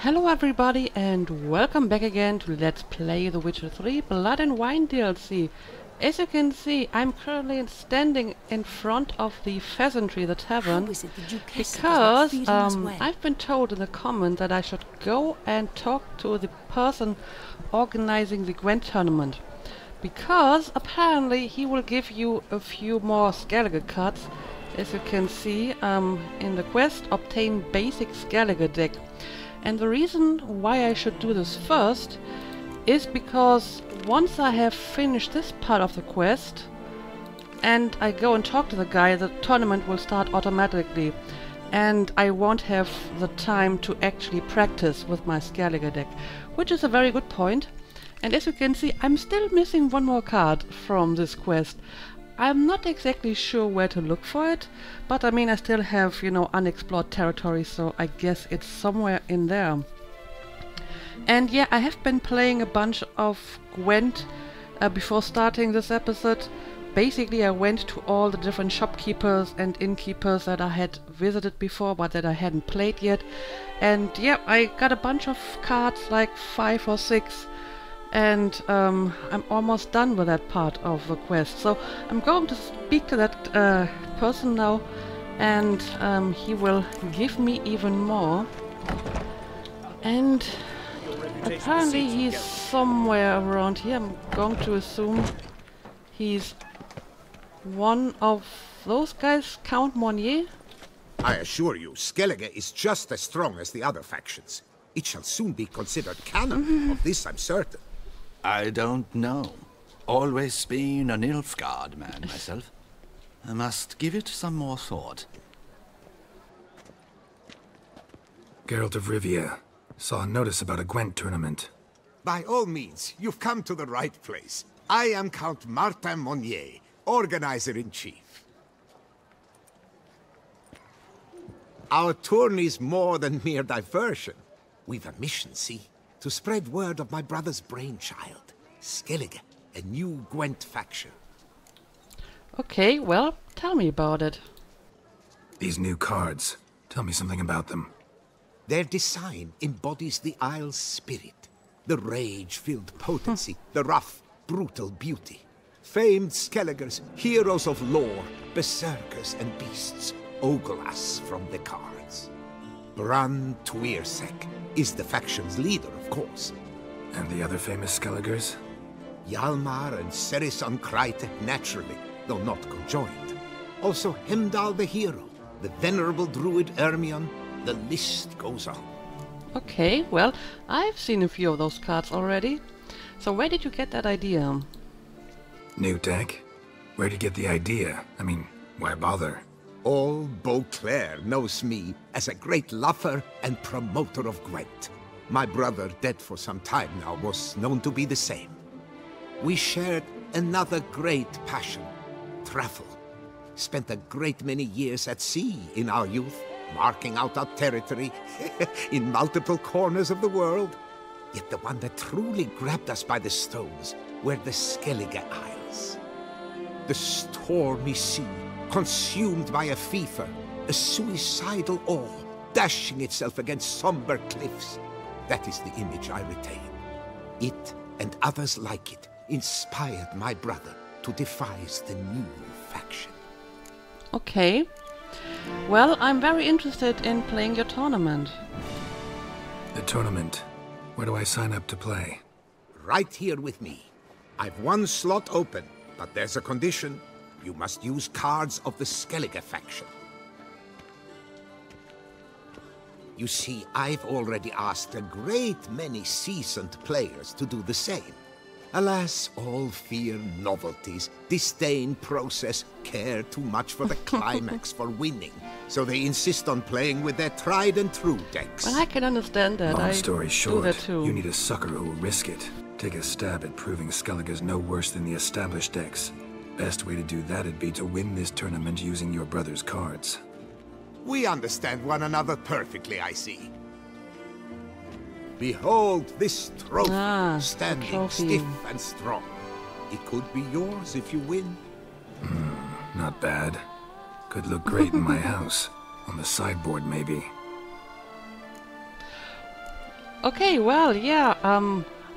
Hello everybody and welcome back again to Let's Play The Witcher 3 Blood and Wine DLC. As you can see, I'm currently standing in front of the Pheasantry, the tavern, because I've been told in the comment that I should go and talk to the person organizing the Gwent tournament. Because apparently he will give you a few more Skellige cards. As you can see in the quest, obtain basic Skellige deck. And the reason why I should do this first is because once I have finished this part of the quest and I go and talk to the guy, the tournament will start automatically and I won't have the time to actually practice with my Skellige deck, which is a very good point. And as you can see, I'm still missing one more card from this quest. I'm not exactly sure where to look for it, but I mean I still have, unexplored territory, so I guess it's somewhere in there. And yeah, I have been playing a bunch of Gwent before starting this episode. Basically I went to all the different shopkeepers and innkeepers that I had visited before, but that I hadn't played yet. And yeah, I got a bunch of cards, like 5 or 6. And I'm almost done with that part of the quest. So I'm going to speak to that person now, and he will give me even more. And apparently he's somewhere around here. I'm going to assume he's one of those guys, Count Monnier. I assure you, Skellige is just as strong as the other factions. It shall soon be considered canon, of this I'm certain. I don't know. Always been a Nilfgaard man myself. I must give it some more thought. Geralt of Rivia. Saw a notice about a Gwent tournament. By all means, you've come to the right place. I am Count Martin Monnier, organizer-in-chief. Our tourney's more than mere diversion. We've a mission, see? To spread word of my brother's brainchild, Skellige, a new Gwent faction. Okay, well, tell me about it. These new cards. Tell me something about them. Their design embodies the Isle's spirit. The rage-filled potency, the rough, brutal beauty. Famed Skelligers, heroes of lore, berserkers and beasts, ogle us from the cards. Bran Tuirsek is the faction's leader, of course. And the other famous Skelligers? Hjalmar and Serisan Kreite, naturally, though not conjoined. Also Hemdal the hero, the venerable druid Ermion, the list goes on. Okay, well, I've seen a few of those cards already. So where did you get that idea? New deck? Where'd you get the idea? I mean, why bother? All Beauclair knows me as a great lover and promoter of Gwent. My brother, dead for some time now, was known to be the same. We shared another great passion, travel. Spent a great many years at sea in our youth, marking out our territory in multiple corners of the world. Yet the one that truly grabbed us by the stones were the Skellige Isles. The stormy sea, consumed by a fever, a suicidal awe, dashing itself against somber cliffs. That is the image I retain. It, and others like it, inspired my brother to devise the new faction. Okay. Well, I'm very interested in playing your tournament. The tournament? Where do I sign up to play? Right here with me. I've one slot open, but there's a condition. You must use cards of the Skellige faction. You see, I've already asked a great many seasoned players to do the same. Alas, all fear novelties, disdain process, care too much for the climax for winning. So they insist on playing with their tried and true decks. Well, I can understand that. Long story short, do that too. You need a sucker who will risk it. Take a stab at proving Skellige's no worse than the established decks. Best way to do that'd be to win this tournament using your brother's cards. We understand one another perfectly, I see. Behold this trophy, standing stiff and strong. It could be yours if you win. Not bad. Could look great in my house. On the sideboard, maybe. Okay, well, yeah,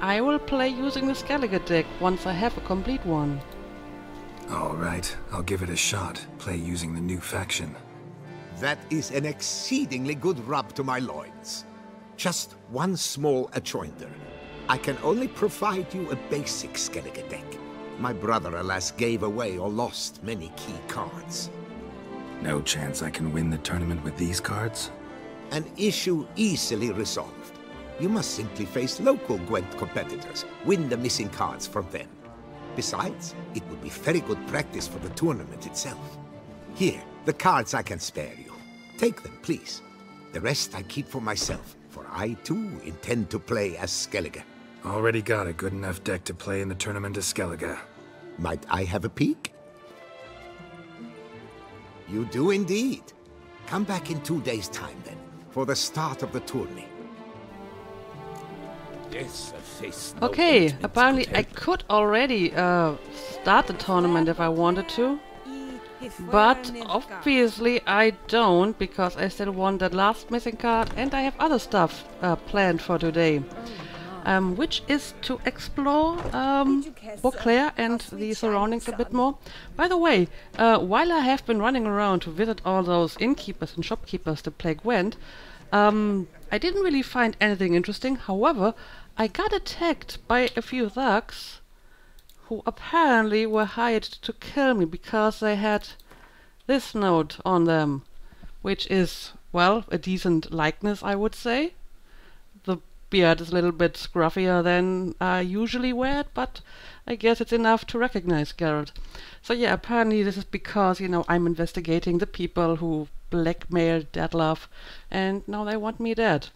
I will play using the Skellige deck once I have a complete one. Alright, I'll give it a shot. Play using the new faction. That is an exceedingly good rub to my loins. Just one small adjoinder. I can only provide you a basic Skellige deck. My brother, alas, gave away or lost many key cards. No chance I can win the tournament with these cards? An issue easily resolved. You must simply face local Gwent competitors, win the missing cards from them. Besides, it would be very good practice for the tournament itself. Here, the cards I can spare you. Take them, please. The rest I keep for myself, for I too intend to play as Skellige. Already got a good enough deck to play in the tournament as Skellige. Might I have a peek? You do indeed. Come back in 2 days' time then, for the start of the tourney. Okay, apparently I could already start the tournament if I wanted to. But obviously I don't, because I still want that last missing card and I have other stuff planned for today. Which is to explore Beauclair and the surroundings a bit more. By the way, while I have been running around to visit all those innkeepers and shopkeepers that play Gwent, I didn't really find anything interesting. However, I got attacked by a few thugs who apparently were hired to kill me because they had this note on them, which is, well, a decent likeness, I would say. The beard is a little bit scruffier than I usually wear it, but I guess it's enough to recognize Geralt. So yeah, apparently this is because, you know, I'm investigating the people who blackmailed Detlef, and now they want me dead.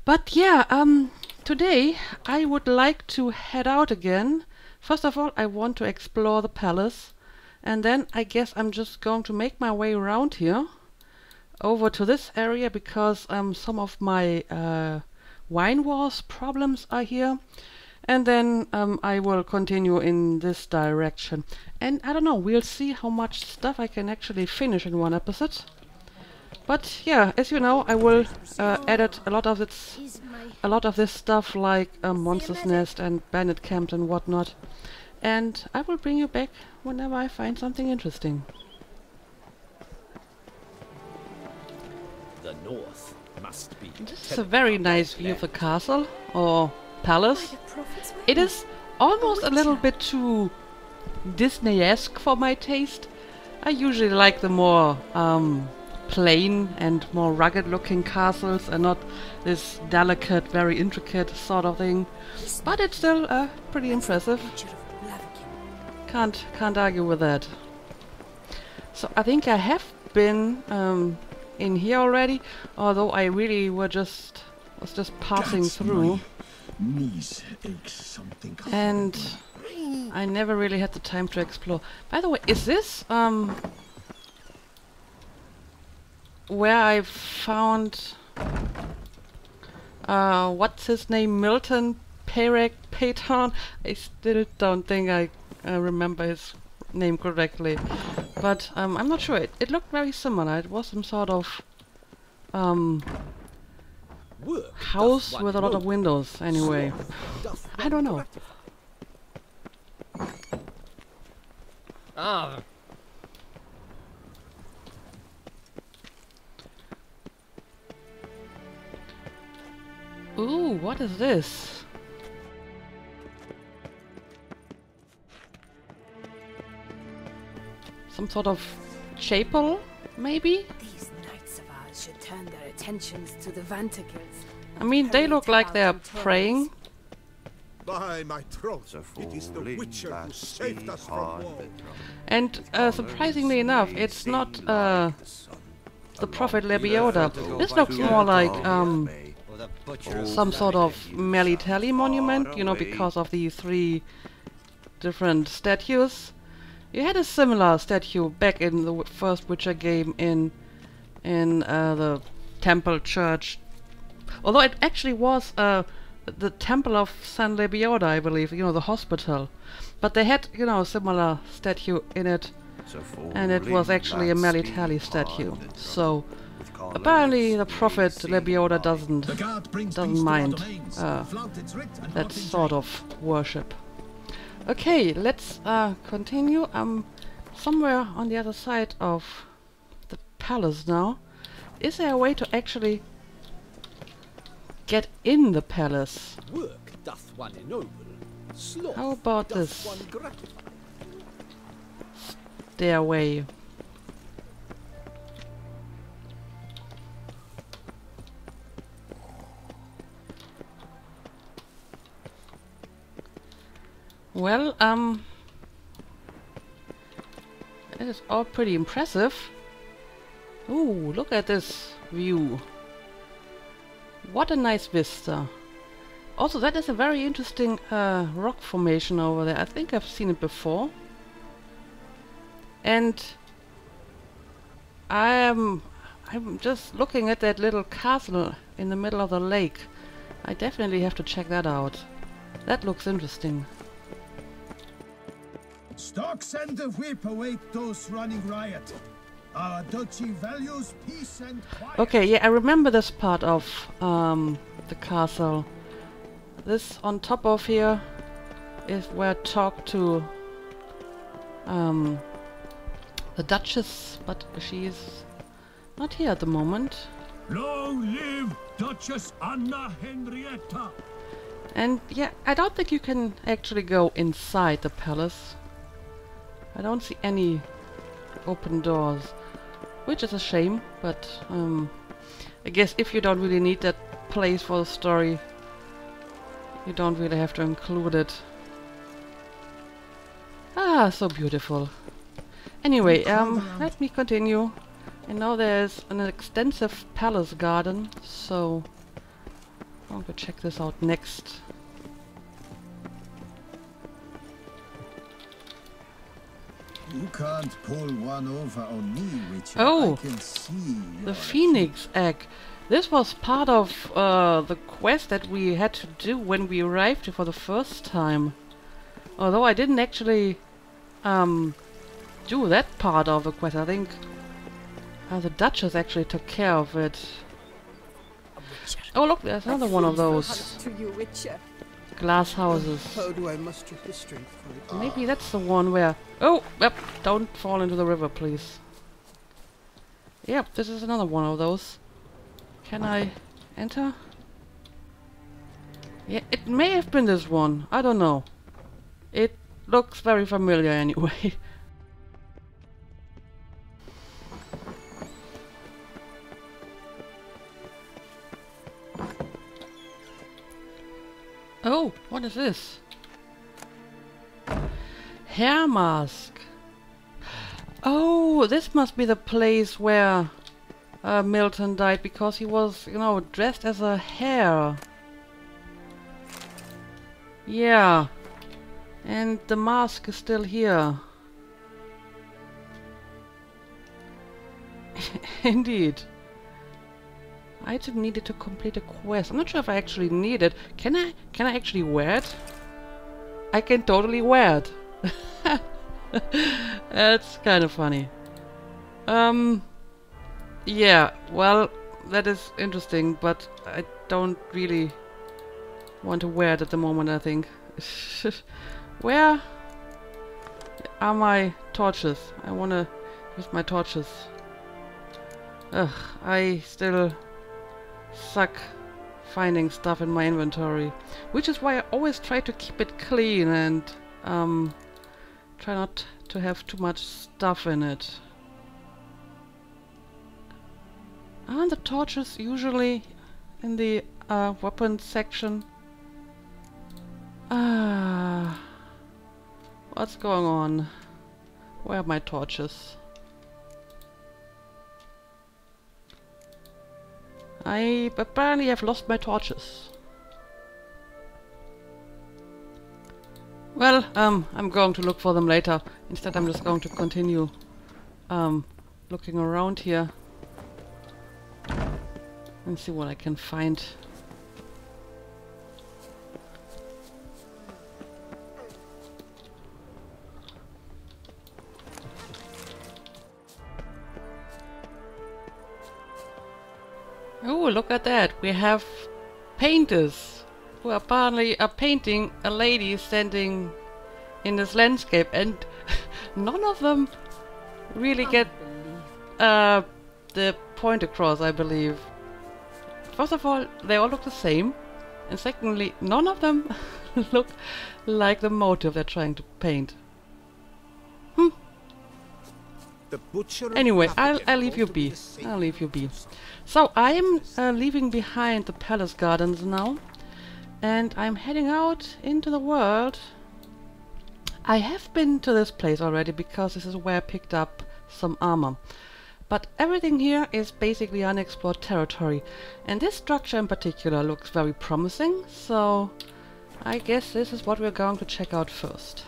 But yeah, today I would like to head out again. First of all, I want to explore the palace, and then I guess I'm just going to make my way around here over to this area because some of my Wine Wars problems are here, and then I will continue in this direction. And I don't know, we'll see how much stuff I can actually finish in one episode. But yeah, as you know, I will edit a lot of this stuff like Monster's Nest and Bandit Camps and whatnot, and I will bring you back whenever I find something interesting. The north must be. This is a very nice view of the castle or palace. It is almost a little bit too Disney-esque for my taste. I usually like the more plain and more rugged looking castles and not this delicate, very intricate sort of thing. But it's still pretty impressive. Can't argue with that. So I think I have been in here already, although I really was just passing through. And I never really had the time to explore. By the way, is this where I found what's his name, Milton Payton? I still don't think I remember his name correctly, but I'm not sure. It looked very similar. It was some sort of house with a lot of windows. Anyway, I don't know. Ah. Ooh, what is this? Some sort of chapel, maybe? These knights of ours should turn their attentions to the Vanticles. I mean, they look like they're praying. By my throat, it is the Witcher who saved us from war. And surprisingly enough, it's not the Prophet Lebioda. This looks more like some sort of Melitele monument, you know, because of the 3 different statues. You had a similar statue back in the first Witcher game in the temple church. Although it actually was the temple of San Lebioda, I believe, you know, the hospital. But they had, you know, a similar statue in it, and it was actually a Melitele statue. So Apparently the prophet Lebioda doesn't mind that sort of worship. Okay, let's continue. I'm somewhere on the other side of the palace now. Is there a way to actually get in the palace? Work doth one ennoble. Sloth How about doth this one gratify. stairway? Well, it is all pretty impressive. Ooh, look at this view. What a nice vista. Also, that is a very interesting rock formation over there. I think I've seen it before. And I'm just looking at that little castle in the middle of the lake. I definitely have to check that out. That looks interesting. Stocks and the whip await those running riot. Our duchy values peace and quiet. Okay, yeah, I remember this part of the castle. This on top of here is where I talk to the Duchess, but she's not here at the moment. Long live Duchess Anna Henrietta! And yeah, I don't think you can actually go inside the palace. I don't see any open doors, which is a shame, but I guess if you don't really need that place for the story, you don't really have to include it. Ah, so beautiful. Anyway, let me continue. And now there's an extensive palace garden, so I'm going to check this out next. You can't pull one over on me, Witcher. Oh, I can see the Phoenix Egg. This was part of the quest that we had to do when we arrived here for the first time. Although I didn't actually do that part of the quest. I think the Duchess actually took care of it. Oh look, there's another one of those To you, Witcher. glass houses. How do I muster his strength for it? Maybe that's the one where... Oh, yep, don't fall into the river, please. Yep, this is another one of those. Can I enter? Yeah, it may have been this one. I don't know. It looks very familiar anyway. Oh, what is this? Hair mask. Oh, this must be the place where Milton died, because he was, you know, dressed as a hare. Yeah. And the mask is still here. Indeed. Item needed to complete a quest. I'm not sure if I actually need it. Can I actually wear it? I can totally wear it. That's kind of funny. Yeah, well, that is interesting, but I don't really want to wear it at the moment, I think. Where are my torches? I want to use my torches. Ugh, I still suck finding stuff in my inventory, which is why I always try to keep it clean and try not to have too much stuff in it. Aren't the torches usually in the weapons section? What's going on? Where are my torches? I apparently have lost my torches. Well, I'm going to look for them later. Instead, I'm just going to continue looking around here and see what I can find. Oh, look at that. We have painters who apparently are painting a lady standing in this landscape, and none of them really get the point across, I believe. First of all, they all look the same, and secondly, none of them look like the motive they're trying to paint. The butcher Anyway, I'll leave you be. I'll leave you be. So I'm leaving behind the palace gardens now, and I'm heading out into the world. I have been to this place already because this is where I picked up some armor. But everything here is basically unexplored territory, and this structure in particular looks very promising, so I guess this is what we're going to check out first.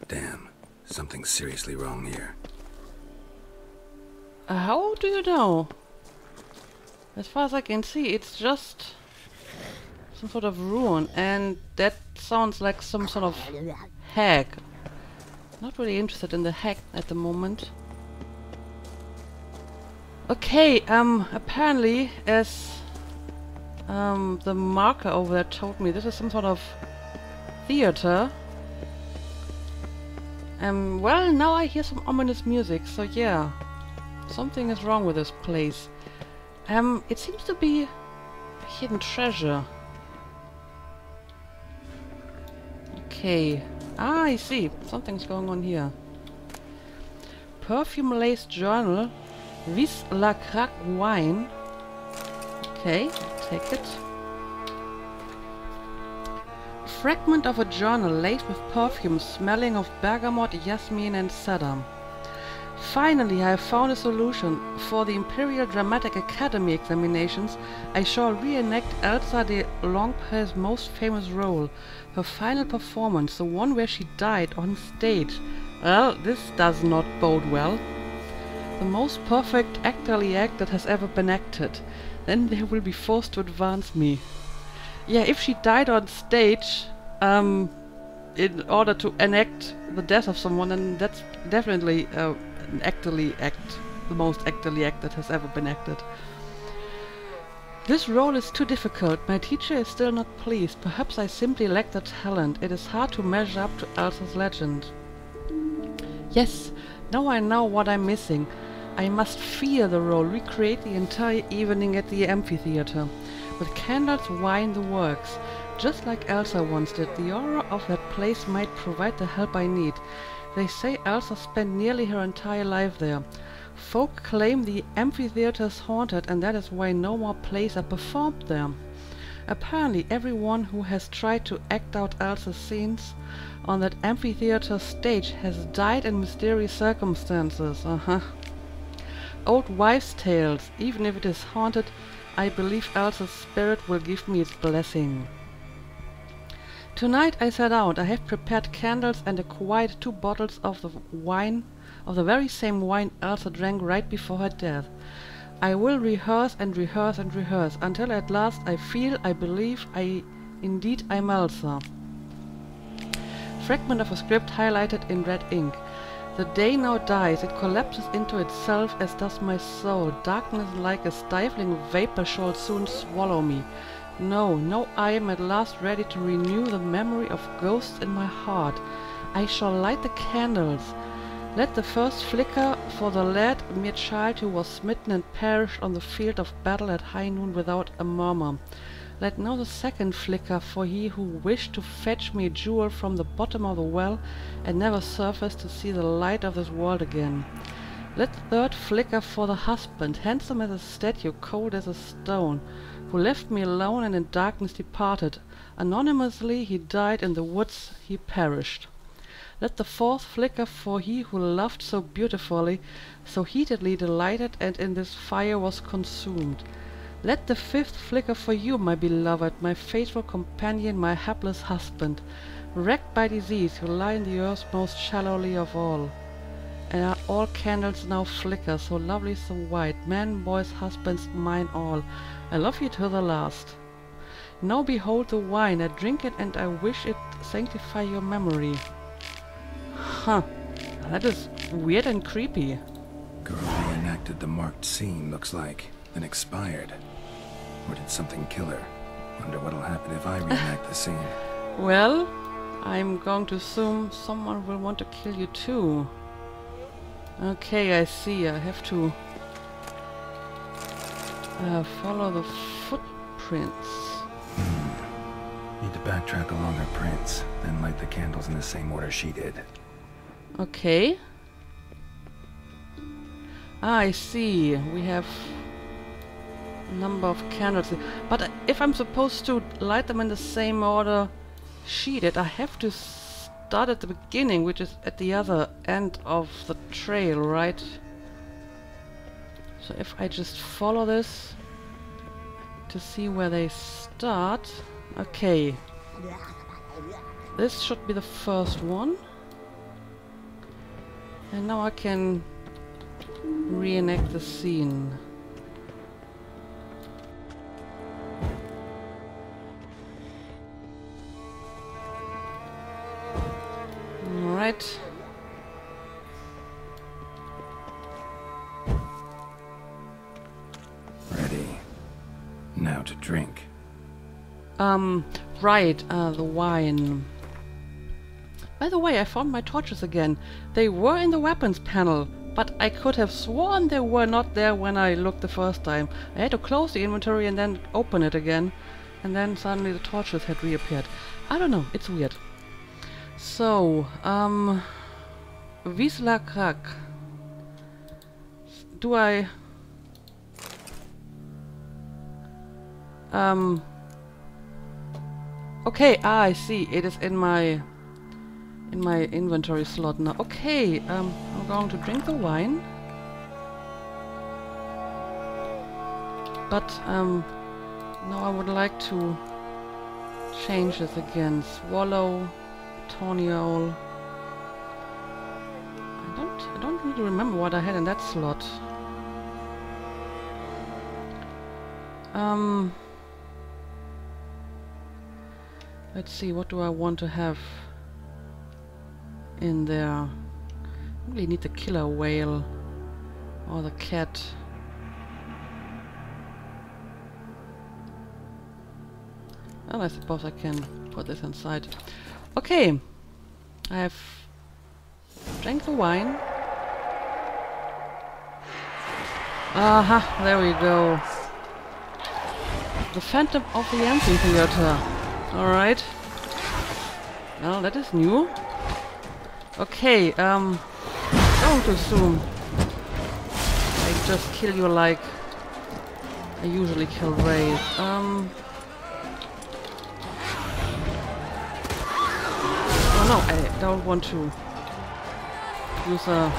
Damn, something's seriously wrong here. How do you know? As far as I can see, it's just some sort of ruin, and that sounds like some sort of hag. Not really interested in the hag at the moment. Okay, apparently, as the marker over there told me, this is some sort of theater. Well, now I hear some ominous music, so yeah, something is wrong with this place. It seems to be a hidden treasure. Okay. Ah, I see. Something's going on here. Perfume-laced journal. Vis la crack wine. Okay, take it. Fragment of a journal laced with perfume smelling of bergamot, jasmine and cedar. Finally, I have found a solution. For the Imperial Dramatic Academy examinations, I shall reenact Elsa de Longpre's most famous role, her final performance, the one where she died on stage. Well, this does not bode well. The most perfect actorly act that has ever been acted. Then they will be forced to advance me. Yeah, if she died on stage, in order to enact the death of someone, then that's definitely an actorly act, the most actorly act that has ever been acted. This role is too difficult. My teacher is still not pleased. Perhaps I simply lack the talent. It is hard to measure up to Elsa's legend. Yes, now I know what I'm missing. I must fear the role, recreate the entire evening at the amphitheater. With candles, wine, the works. Just like Elsa once did, the aura of that place might provide the help I need. They say Elsa spent nearly her entire life there. Folk claim the amphitheater is haunted, and that is why no more plays are performed there. Apparently everyone who has tried to act out Elsa's scenes on that amphitheater stage has died in mysterious circumstances. Old wives' tales. Even if it is haunted, I believe Elsa's spirit will give me its blessing. Tonight I set out. I have prepared candles and acquired 2 bottles of the wine, of the very same wine Elsa drank right before her death. I will rehearse and rehearse and rehearse, until at last I feel, I believe, indeed I'm Elsa. Fragment of a script highlighted in red ink. The day now dies, it collapses into itself as does my soul. Darkness like a stifling vapor shall soon swallow me. No, I am at last ready to renew the memory of ghosts in my heart. I shall light the candles. Let the first flicker for the lad, a mere child who was smitten and perished on the field of battle at high noon without a murmur. Let now the second flicker for he who wished to fetch me a jewel from the bottom of the well and never surfaced to see the light of this world again. Let the third flicker for the husband, handsome as a statue, cold as a stone, who left me alone and in darkness departed. Anonymously he died in the woods, he perished. Let the fourth flicker for he who loved so beautifully, so heatedly delighted, and in this fire was consumed. Let the fifth flicker for you, my beloved, my faithful companion, my hapless husband, wrecked by disease, who lie in the earth most shallowly of all. And are all candles now flicker, so lovely, so white, men, boys, husbands, mine all. I love you to the last. Now behold the wine, I drink it and I wish it sanctify your memory. That is weird and creepy. Girl reenacted the marked scene, looks like, and expired. Or did something kill her? Wonder what'll happen if I reenact the scene. Well, I'm going to assume someone will want to kill you too. Okay, I see. I have to follow the footprints. Need to backtrack along her prints, then light the candles in the same order she did. Okay. Ah, I see. We have a number of candles. But if I'm supposed to light them in the same order she did, I have to start at the beginning, which is at the other end of the trail, right? So if I just follow this to see where they start. Okay. This should be the first one. And now I can reenact the scene. Alright. Ready. Now to drink. Right, the wine. By the way, I found my torches again. They were in the weapons panel, but I could have sworn they were not there when I looked the first time. I had to close the inventory and then open it again, and then suddenly the torches had reappeared. I don't know, it's weird. So, Wisla Krak. Do I... Okay, I see. It is in my inventory slot now. Okay, I'm going to drink the wine. But now I would like to change this again. Swallow, Toniol. I don't really remember what I had in that slot. Let's see, what do I want to have in there? I really need the killer whale or the cat. Well, I suppose I can put this inside. Okay, I have drank the wine. Aha, there we go. The Phantom of the Amphitheater. Alright. Well, that is new. Okay, going to assume I just kill you like I usually kill Wraith. Oh no, I don't want to use a...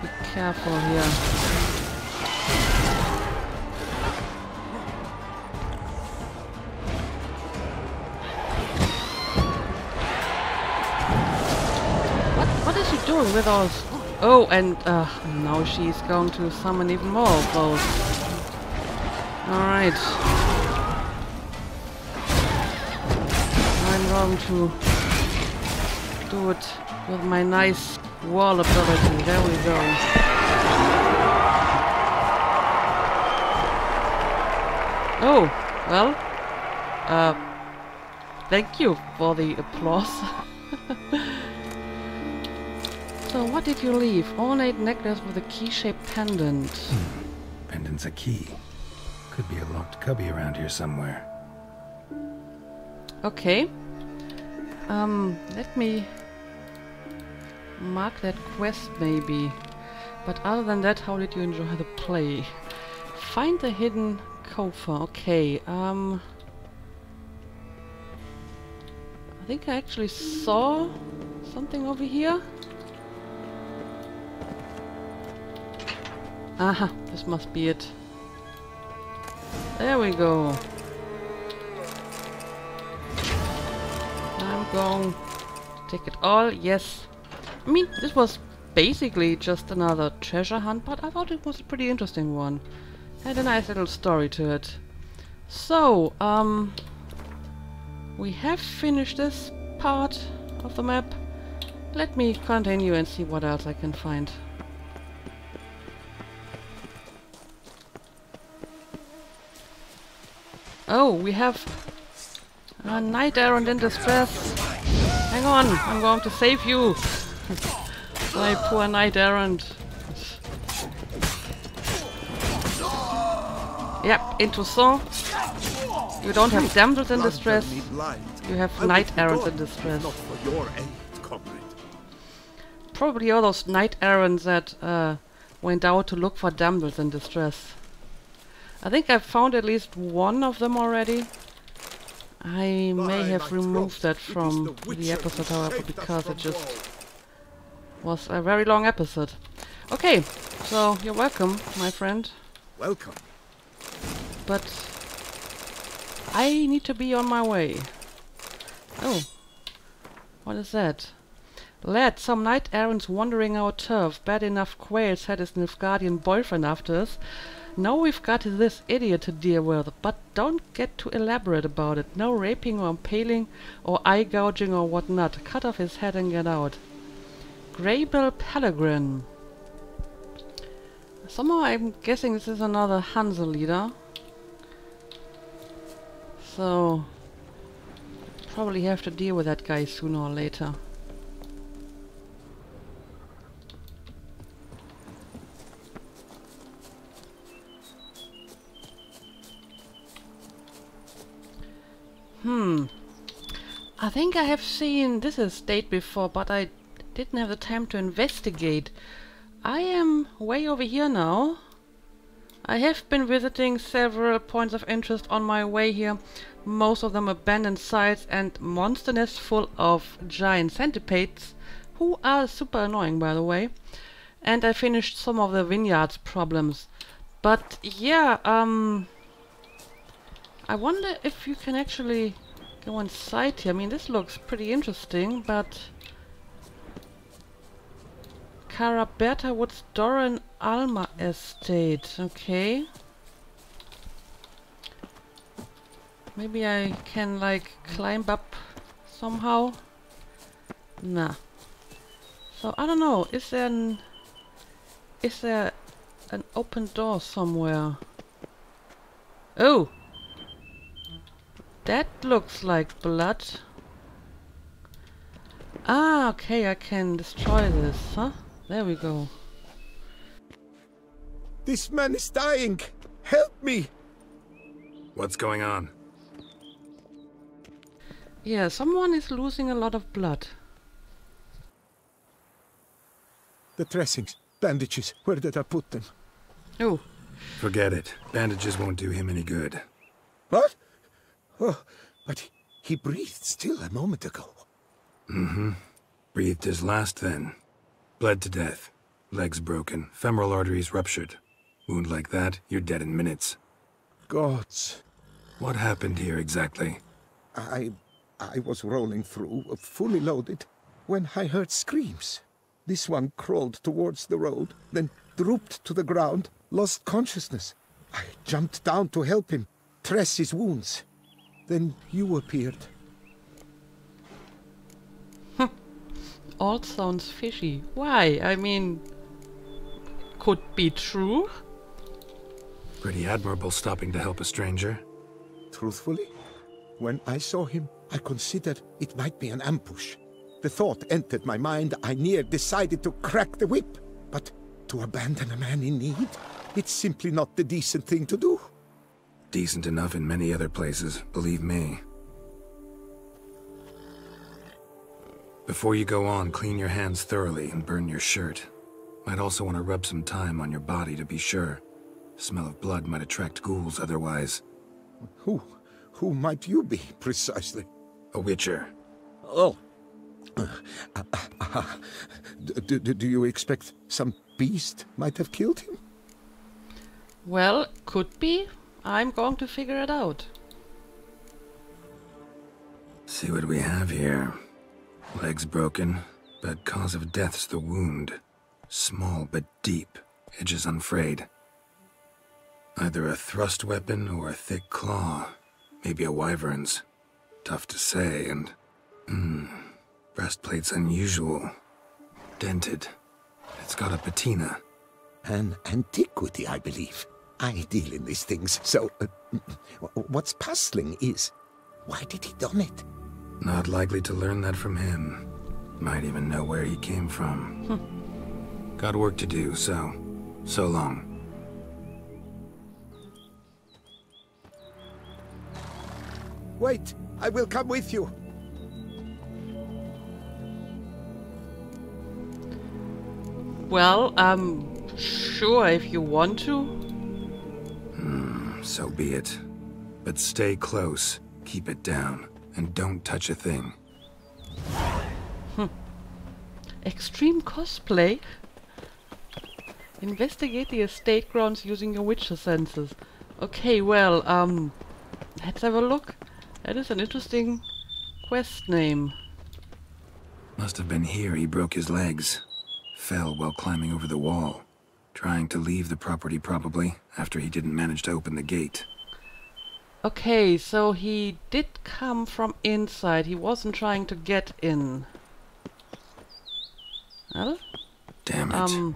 Be careful here. What is she doing with us? Oh, and now she's going to summon even more of those. Alright. I'm going to do it with my nice wall ability. There we go. Oh, well, thank you for the applause. So what did you leave? Ornate necklace with a key-shaped pendant. Pendant's a key. Could be a locked cubby around here somewhere. Okay. Let me mark that quest maybe. But other than that, how did you enjoy the play? Find the hidden coffer. Okay. I think I actually saw something over here. Aha, this must be it. There we go. I'm going to take it all. Yes. I mean, this was basically just another treasure hunt, but I thought it was a pretty interesting one. Had a nice little story to it. So, we have finished this part of the map. Let me continue and see what else I can find. Oh, we have a knight errant in distress. Hang on, I'm going to save you. My poor knight errant. Yep, into Toussaint. You don't have damsels in distress. You have knight errants in distress. Probably all those knight errants that went out to look for damsels in distress. I think I've found at least one of them already. I may have removed that from the episode, however, because it just was a very long episode. Okay, so you're welcome, my friend. Welcome. But I need to be on my way. Oh, what is that? Lad, some knight errants wandering our turf. Bad enough Quails had his Nilfgaardian boyfriend after us. Now we've got this idiot to deal with, but don't get too elaborate about it. No raping or impaling or eye gouging or whatnot. Cut off his head and get out. Greybill Pellegrin. Somehow I'm guessing this is another Hanse leader. So probably have to deal with that guy sooner or later. I think I have seen this estate before, but I didn't have the time to investigate. I am way over here now. I have been visiting several points of interest on my way here. Most of them abandoned sites and monster nests full of giant centipedes, who are super annoying, by the way. And I finished some of the vineyards problems. But yeah, I wonder if you can actually go inside here. I mean, this looks pretty interesting, but Caraberta Woods Doran Alma Estate. Okay. Maybe I can like climb up somehow. Nah. So I don't know. Is there an open door somewhere? Oh. That looks like blood. Ah, okay, I can destroy this, huh? There we go. This man is dying! Help me! What's going on? Yeah, someone is losing a lot of blood. The dressings, bandages, where did I put them? Oh. Forget it. Bandages won't do him any good. What? Oh, but he breathed still a moment ago. Mm-hmm. Breathed his last then. Bled to death. Legs broken. Femoral arteries ruptured. Wound like that, you're dead in minutes. Gods. What happened here exactly? I was rolling through, fully loaded, when I heard screams. This one crawled towards the road, then drooped to the ground, lost consciousness. I jumped down to help him, dress his wounds. Then you appeared. All sounds fishy. Why? I mean, could be true. Pretty admirable stopping to help a stranger. Truthfully, when I saw him, I considered it might be an ambush. The thought entered my mind, I near decided to crack the whip. But to abandon a man in need, it's simply not the decent thing to do. Decent enough in many other places, believe me. Before you go on, clean your hands thoroughly and burn your shirt. Might also want to rub some thyme on your body to be sure. Smell of blood might attract ghouls otherwise. Who might you be, precisely? A witcher. Oh. Do you expect some beast might have killed him? Well, could be. I'm going to figure it out. See what we have here. Legs broken, but cause of death's the wound. Small but deep, edges unfrayed. Either a thrust weapon or a thick claw. Maybe a wyvern's. Tough to say, and... breastplate's unusual. Dented. It's got a patina. An antiquity, I believe. I deal in these things, so... what's puzzling is... why did he don it? Not likely to learn that from him. Might even know where he came from. Got work to do, so long. Wait, I will come with you. Well, sure if you want to. So be it. But stay close, keep it down, and don't touch a thing. Extreme cosplay? Investigate the estate grounds using your witcher senses. Okay, well, let's have a look. That is an interesting quest name. Must have been here he broke his legs. Fell while climbing over the wall. Trying to leave the property probably, after he didn't manage to open the gate. Okay, so he did come from inside. He wasn't trying to get in. Well? Damn it.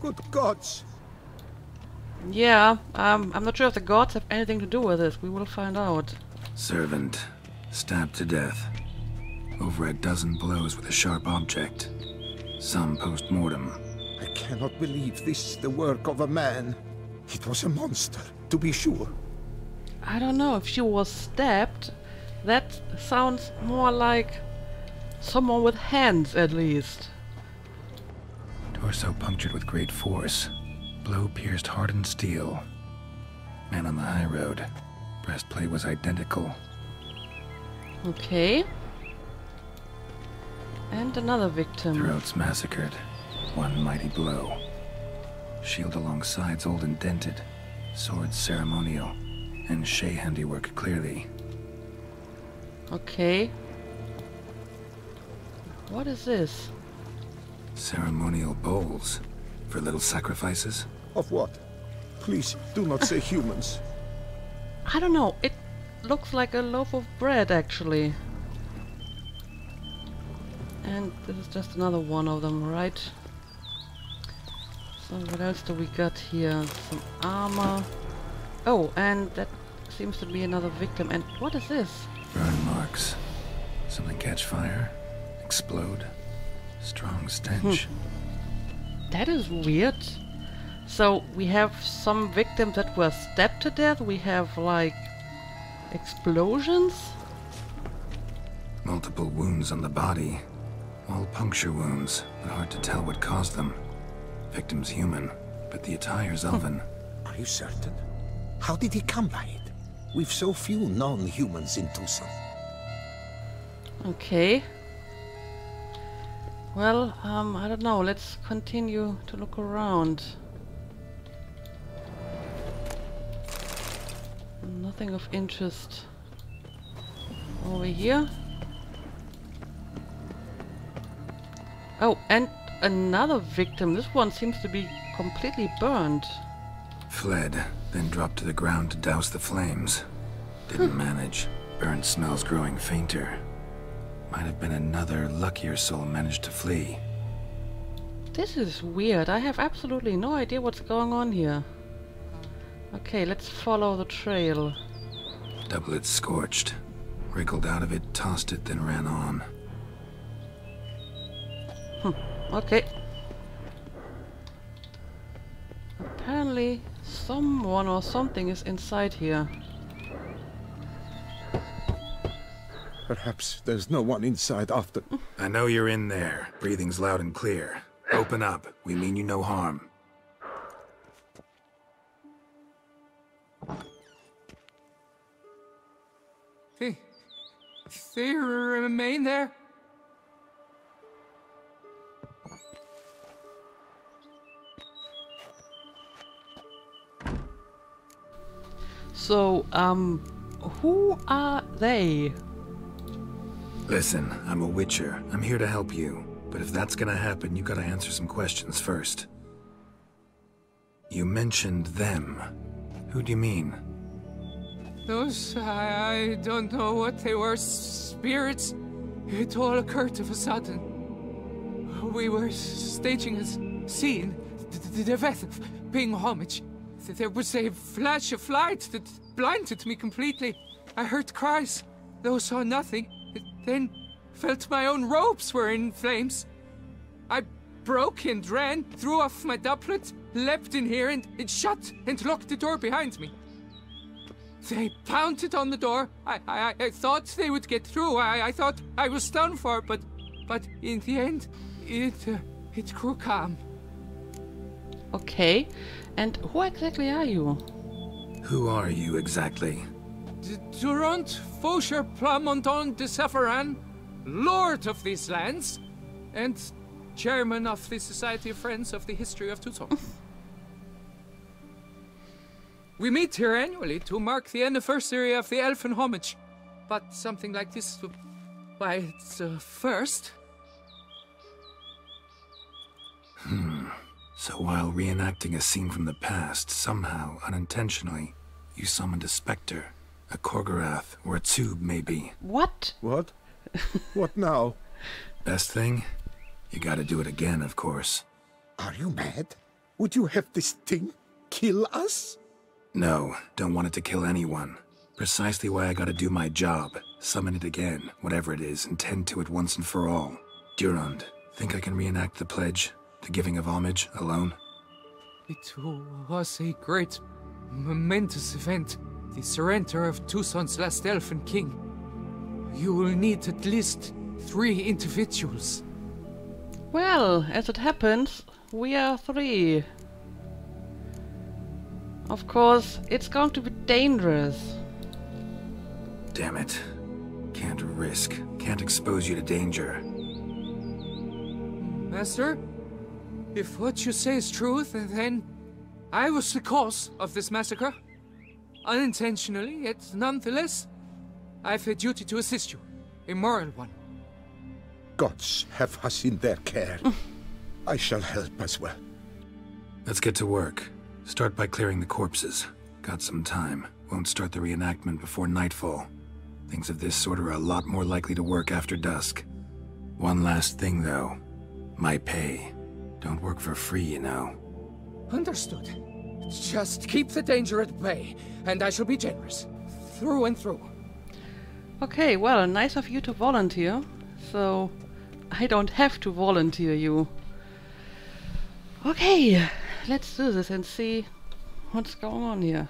Good gods! Yeah, I'm not sure if the gods have anything to do with this. We will find out. Servant. Stabbed to death. Over a dozen blows with a sharp object. Some post-mortem. I cannot believe this is the work of a man. It was a monster, to be sure. I don't know, if she was stabbed, that sounds more like someone with hands, at least. Torso punctured with great force. Blow pierced hardened steel. Man on the high road. Breastplate was identical. Okay. And another victim. Throats massacred. One mighty blow. Shield along sides old and dented. Sword ceremonial. And Shay handiwork clearly. Okay. What is this? Ceremonial bowls. For little sacrifices? Of what? Please, do not say humans. I don't know. It looks like a loaf of bread, actually. And this is just another one of them, right? So what else do we got here? Some armor. Oh, and that seems to be another victim. And what is this? Burn marks. Something catch fire. Explode. Strong stench. That is weird. So we have some victims that were stabbed to death. We have like explosions. Multiple wounds on the body. All puncture wounds, but hard to tell what caused them. Victim's human, but the attire's elven. Are you certain? How did he come by it? We've so few non-humans in Tucson. Okay. Well, I don't know. Let's continue to look around. Nothing of interest over here. Oh, and another victim. This one seems to be completely burned. Fled, then dropped to the ground to douse the flames. Didn't manage. Burnt smells growing fainter. Might have been another luckier soul managed to flee. This is weird. I have absolutely no idea what's going on here. Okay, let's follow the trail. Doublet scorched. Wriggled out of it, tossed it, then ran on. Okay. Apparently someone or something is inside here. Perhaps there's no one inside after... I know you're in there. Breathing's loud and clear. Open up. We mean you no harm. They remain there? So, who are they? Listen, I'm a witcher. I'm here to help you. But if that's gonna happen, you gotta answer some questions first. You mentioned them. Who do you mean? Those, I don't know what they were, spirits. It all occurred of a sudden. We were staging a scene, the death of paying homage. There was a flash of light that blinded me completely. I heard cries, though saw nothing. Then felt my own robes were in flames. I broke and ran, threw off my doublet, leapt in here and it shut and locked the door behind me. They pounded on the door. I thought they would get through. I thought I was done for, but in the end, it grew calm. Okay, and who exactly are you? Who are you exactly? Durant Faucher Plamondon de Safaran, Lord of these lands, and Chairman of the Society of Friends of the History of Tucson. We meet here annually to mark the anniversary of the Elfin Homage, but something like this, why, it's a first. So while reenacting a scene from the past, somehow, unintentionally, you summoned a specter, a Korgorath, or a tube, maybe. What? What? What now? Best thing? You gotta do it again, of course. Are you mad? Would you have this thing kill us? No, don't want it to kill anyone. Precisely why I gotta do my job. Summon it again, whatever it is, and tend to it once and for all. Durand, think I can reenact the pledge? The giving of homage, alone? It was a great, momentous event. The surrender of Tucson's last elfin king. You will need at least 3 individuals. Well, as it happens, we are 3. Of course, it's going to be dangerous. Damn it. Can't risk. Can't expose you to danger. Master, if what you say is true, then I was the cause of this massacre. Unintentionally, yet nonetheless, I have a duty to assist you. A moral one. Gods have us in their care. I shall help as well. Let's get to work. Start by clearing the corpses. Got some time. Won't start the reenactment before nightfall. Things of this sort are a lot more likely to work after dusk. One last thing, though. My pay. Don't work for free, you know. Understood. Just keep the danger at bay, and I shall be generous. Through and through. Okay, well, nice of you to volunteer. So, I don't have to volunteer you. Okay, let's do this and see what's going on here.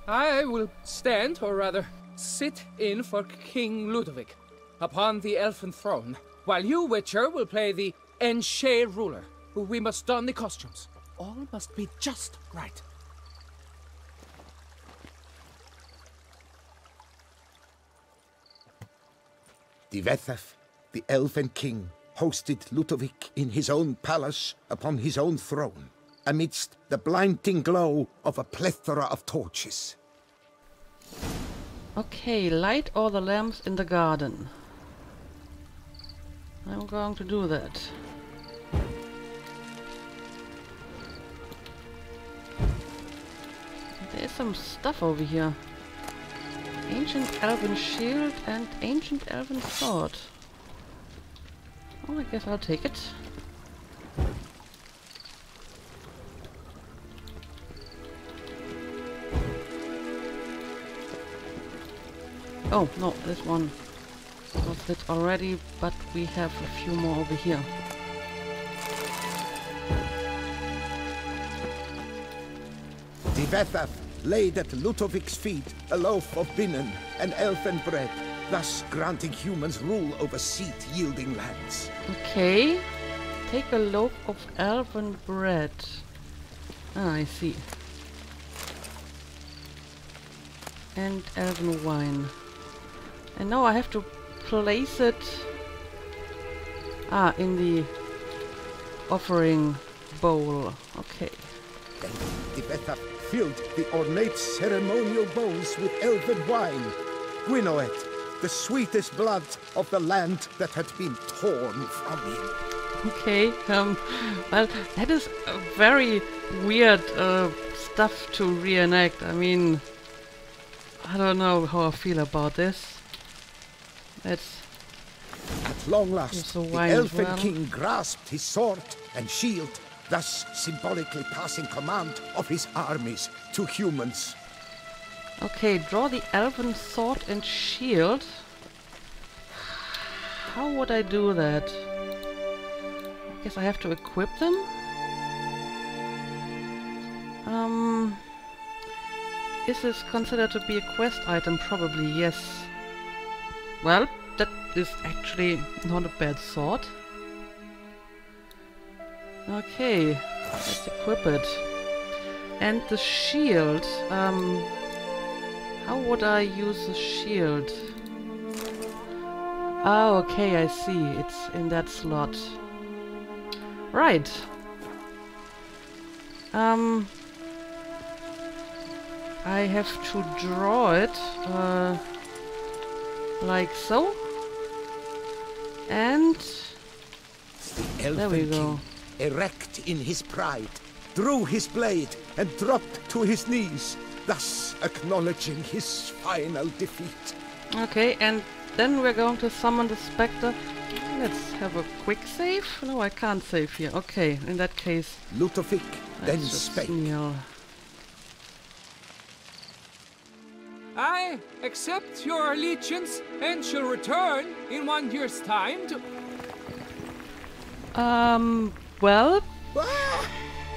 I will stand, or rather, sit in for King Ludovic, upon the elfin throne, while you, Witcher, will play the Enche ruler, who we must don the costumes. All must be just right. Divethef, the elven king, hosted Ludovic in his own palace upon his own throne, amidst the blinding glow of a plethora of torches. Okay, light all the lamps in the garden. I'm going to do that. There's some stuff over here. Ancient elven shield and ancient elven sword. Well, I guess I'll take it. Oh, no, this one was lit already, but we have a few more over here. Divethef laid at Ludovic's feet a loaf of binnen and elfen bread, thus granting humans rule over seed-yielding lands. Okay. Take a loaf of elven bread. Ah, I see. And elven wine. And now I have to place it in the offering bowl. Okay. Then Divethef filled the ornate ceremonial bowls with elven wine, Gwinoet, the sweetest blood of the land that had been torn from him. Okay, well, that is a very weird stuff to reenact. I mean, I don't know how I feel about this. Let's At long last, the the wine as Elfin well. King grasped his sword and shield, thus symbolically passing command of his armies to humans. Okay, draw the elven sword and shield. How would I do that? I guess I have to equip them? Is this considered to be a quest item? Probably, yes. Well, that is actually not a bad sword. Okay, let's equip it. And the shield, how would I use the shield? Oh, okay, I see. It's in that slot. Right. I have to draw it, like so. And The there we Elfin go. King, erect in his pride, drew his blade and dropped to his knees, thus acknowledging his final defeat. Okay, and then we're going to summon the spectre. Let's have a quick save. No, I can't save here. Okay, in that case, Ludovic then let's just spake. kneel. I accept your allegiance and shall return in 1 year's time to... Well, Ah!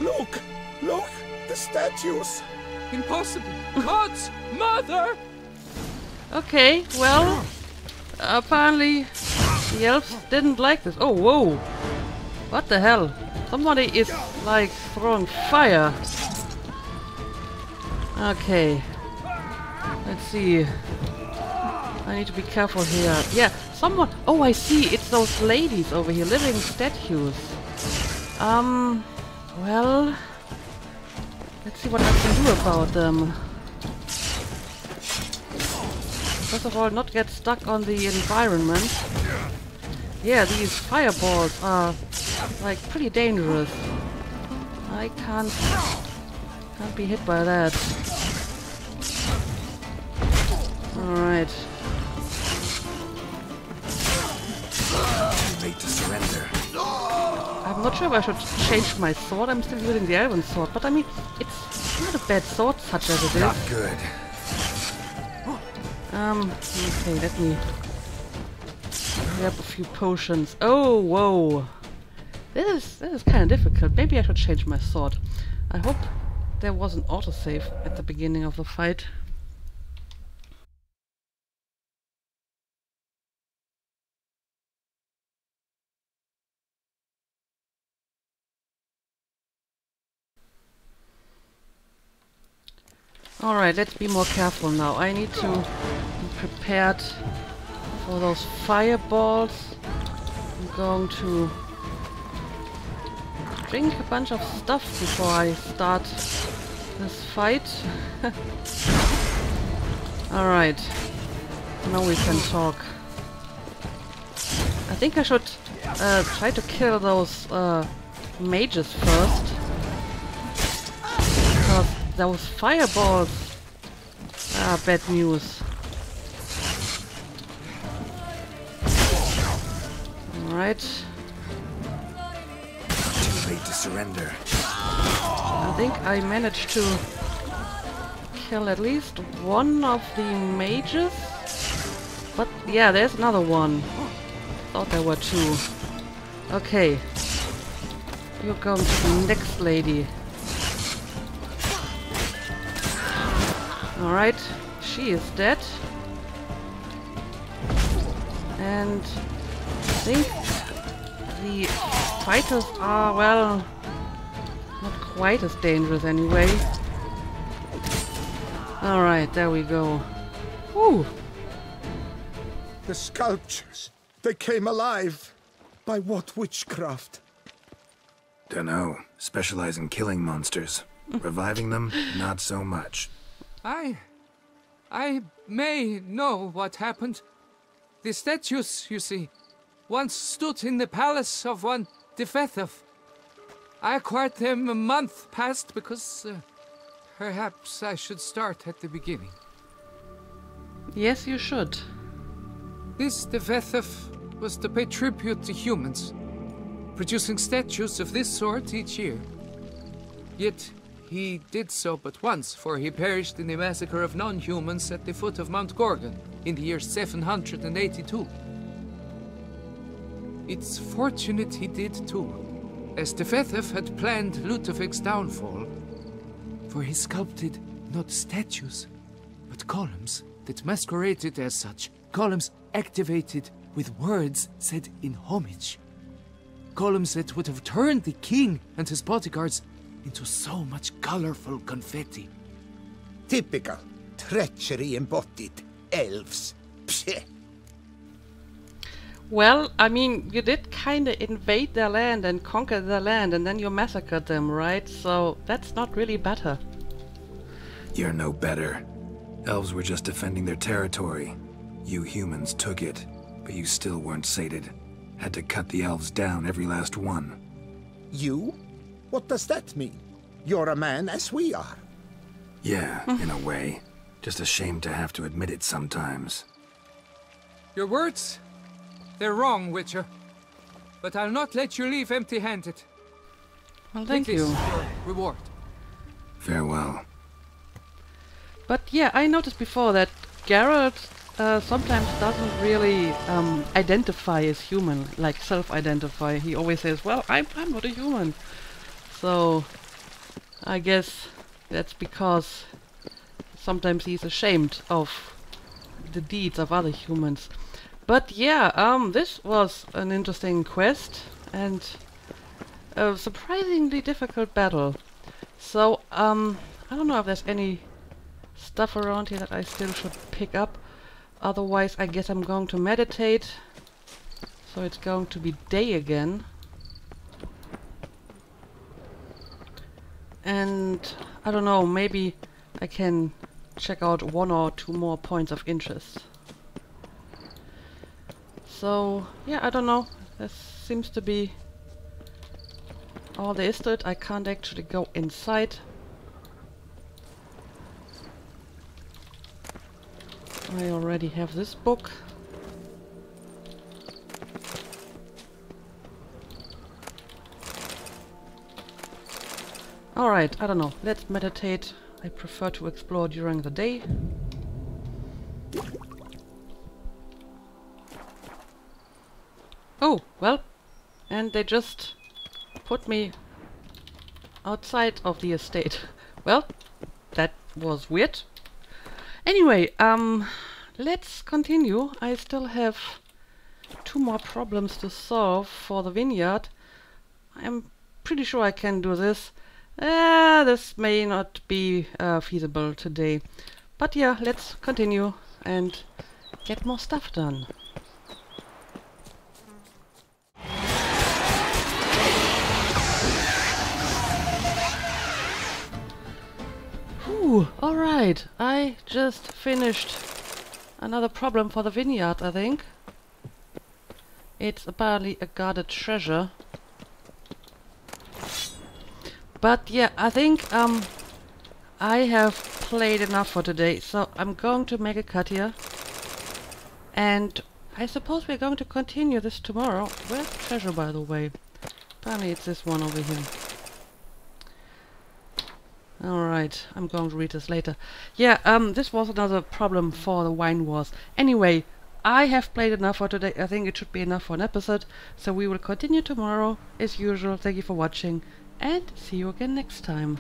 Look! Look! The statues! Impossible! God's mother! okay, well, apparently the elves didn't like this. Oh, whoa! What the hell? Somebody is, like, throwing fire. Okay. Let's see. I need to be careful here. Yeah, someone... Oh, I see. It's those ladies over here, living statues. Well... Let's see what I can do about them. First of all, not get stuck on the environment. Yeah, these fireballs are, like, pretty dangerous. I can't be hit by that. Alright. Too late to surrender. I'm not sure if I should change my sword. I'm still using the elven sword, but I mean, it's not a bad sword such as it is. Not good. Okay, let me grab a few potions. Oh, whoa. This is kind of difficult. Maybe I should change my sword. I hope there was an autosave at the beginning of the fight. Alright, let's be more careful now. I need to be prepared for those fireballs. I'm going to drink a bunch of stuff before I start this fight. Alright, now we can talk. I think I should try to kill those mages first. Because those fireballs are bad news. Alright. Too late to surrender. I think I managed to kill at least one of the mages. But yeah, there's another one. Thought there were two. Okay. You're going to the next lady. Alright, she is dead. And I think the fighters are, well, not quite as dangerous anyway. Alright, there we go. Whew. The sculptures, they came alive. By what witchcraft? Dunno. Specialize in killing monsters. Reviving them, not so much. I may know what happened. The statues, you see, once stood in the palace of one Defethov. I acquired them a month past because perhaps I should start at the beginning. Yes, you should. This Defethov was to pay tribute to humans, producing statues of this sort each year. Yet he did so but once, for he perished in the massacre of non-humans at the foot of Mount Gorgon in the year 782. It's fortunate he did too, as Defethov had planned Ludovic's downfall, for he sculpted not statues, but columns that masqueraded as such, columns activated with words said in homage. Columns that would have turned the king and his bodyguards into so much colorful confetti. Typical. Treachery embodied. Elves. Psheh. Well, I mean, you did kinda invade their land and conquer their land, and then you massacred them, right? So that's not really better. You're no better. Elves were just defending their territory. You humans took it, but you still weren't sated. Had to cut the elves down, every last one. You? What does that mean? You're a man as we are. Yeah, in a way. Just ashamed to have to admit it sometimes. Your words? They're wrong, Witcher. But I'll not let you leave empty-handed. Well, thank you. This is your reward. Farewell. But yeah, I noticed before that Geralt sometimes doesn't really identify as human, like self-identify. He always says, well, I'm not a human. So I guess that's because sometimes he's ashamed of the deeds of other humans. But yeah, this was an interesting quest and a surprisingly difficult battle. So I don't know if there's any stuff around here that I still should pick up. Otherwise, I guess I'm going to meditate. So it's going to be day again. And I don't know, maybe I can check out 1 or 2 more points of interest. So yeah, I don't know. This seems to be all there is to it. I can't actually go inside. I already have this book. Alright, I don't know. Let's meditate. I prefer to explore during the day. Oh, well. And they just put me outside of the estate. Well, that was weird. Anyway, let's continue. I still have 2 more problems to solve for the vineyard. I'm pretty sure I can do this. This may not be feasible today. But yeah, let's continue and get more stuff done. Alright, I just finished another problem for the vineyard, I think. It's apparently a guarded treasure. But yeah, I think I have played enough for today, so I'm going to make a cut here. And I suppose we're going to continue this tomorrow. Where's the treasure, by the way? Apparently it's this one over here. Alright, I'm going to read this later. Yeah, this was another problem for the wine wars. Anyway, I have played enough for today. I think it should be enough for an episode. So we will continue tomorrow, as usual. Thank you for watching, and see you again next time.